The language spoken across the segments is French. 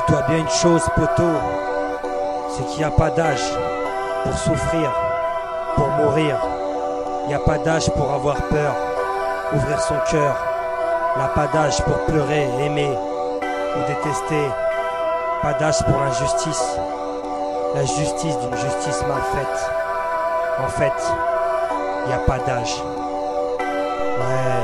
Dis-toi bien une chose, poteau, c'est qu'il n'y a pas d'âge pour souffrir, pour mourir. Il n'y a pas d'âge pour avoir peur, ouvrir son cœur. Il n'y a pas d'âge pour pleurer, aimer ou détester. Pas d'âge pour l'injustice, la justice d'une justice mal faite. En fait, il n'y a pas d'âge. Ouais.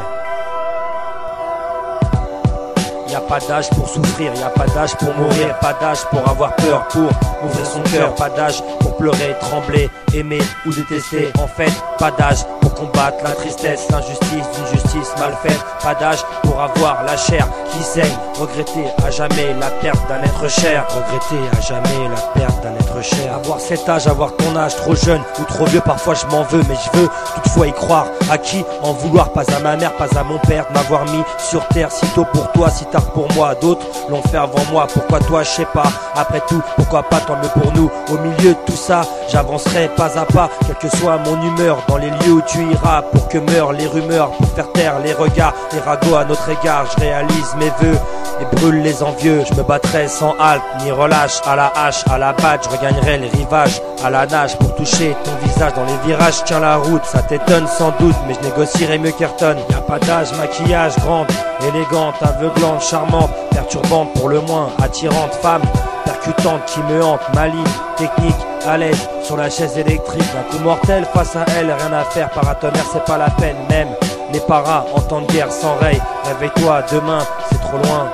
Y a pas d'âge pour souffrir, y a pas d'âge pour mourir, pas d'âge pour avoir peur, pour ouvrir son cœur, pas d'âge pour pleurer, trembler, aimer ou détester. En fait, pas d'âge pour combattre la tristesse, l'injustice d'une justice mal faite, pas d'âge pour avoir la chair qui saigne, regretter à jamais la perte d'un être cher, regretter à jamais la perte d'un être cher. Avoir cet âge, avoir ton âge, trop jeune ou trop vieux, parfois je m'en veux, mais je veux toutefois y croire. À qui en vouloir? Pas à ma mère, pas à mon père, de m'avoir mis sur terre si tôt pour toi, si tard pour moi. D'autres l'ont fait avant moi, pourquoi toi je sais pas. Après tout, pourquoi pas, tant mieux pour nous. Au milieu de tout ça, j'avancerai pas à pas, quelle que soit mon humeur, dans les lieux où tu iras, pour que meurent les rumeurs, pour faire taire les regards, les ragots à notre égard. Je réalise mes vœux et brûle les envieux. Je me battrai sans halte ni relâche, à la hache, à la batte. Je regagnerai les rivages à la nage pour toucher ton visage dans les virages. Tiens la route, ça t'étonne sans doute, mais je négocierai mieux qu'Ayrton. Y a pas d'âge, maquillage, grande, élégante, aveuglante, charmante, perturbante pour le moins, attirante, femme percutante qui me hante, maligne, technique, à l'aise sur la chaise électrique. Un coup mortel face à elle, rien à faire, paratonnerre c'est pas la peine. Même les paras en temps de guerre s'enrayent. Réveille-toi, demain c'est trop loin.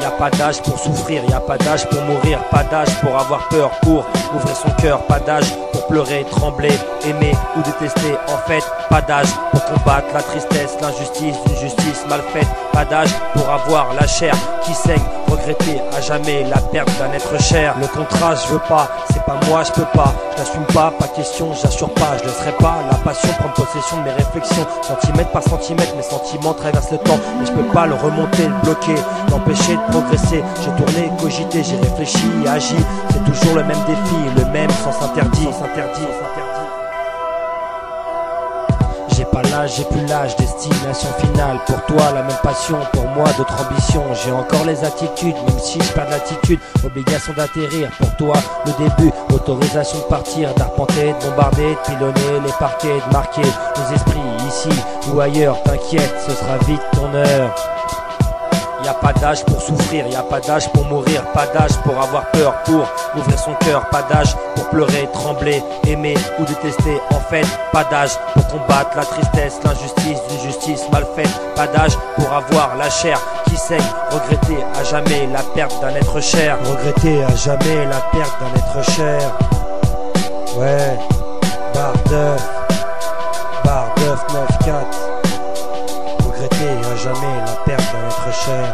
Y a pas d'âge pour souffrir, y a pas d'âge pour mourir, pas d'âge pour avoir peur, pour ouvrir son cœur, pas d'âge pour pleurer, trembler, aimer ou détester. En fait, pas d'âge pour combattre la tristesse, l'injustice d'une justice mal faite, pas d'âge pour avoir la chair qui saigne, regretter à jamais la perte d'un être cher. Le contrat je veux pas, c'est pas moi je peux pas, je n'assume pas question, j'assure pas, je laisserai pas la passion prendre possession de mes réflexions, centimètre par centimètre mes sentiments traversent le temps, mais je peux pas le remonter, le bloquer, l'empêcher de progresser. J'ai tourné, cogité, j'ai réfléchi, agi, c'est toujours le même défi, le même sens interdit, J'ai pas l'âge, j'ai plus l'âge, destination finale. Pour toi, la même passion, pour moi, d'autres ambitions. J'ai encore les attitudes, même si je perds l'attitude. Obligation d'atterrir, pour toi, le début. Autorisation de partir, d'arpenter, de bombarder, de pilonner les parquets, de marquer les esprits ici ou ailleurs. T'inquiète, ce sera vite ton heure. Y a pas d'âge pour souffrir, y a pas d'âge pour mourir, pas d'âge pour avoir peur, pour ouvrir son cœur, pas d'âge pour pleurer, trembler, aimer ou détester. En fait, pas d'âge pour combattre la tristesse, l'injustice d'une justice mal faite, pas d'âge pour avoir la chair qui saigne, regretter à jamais la perte d'un être cher, regretter à jamais la perte d'un être cher. Ouais, barre d'œuf 9-4. Regretter à jamais la perte d'un être cher.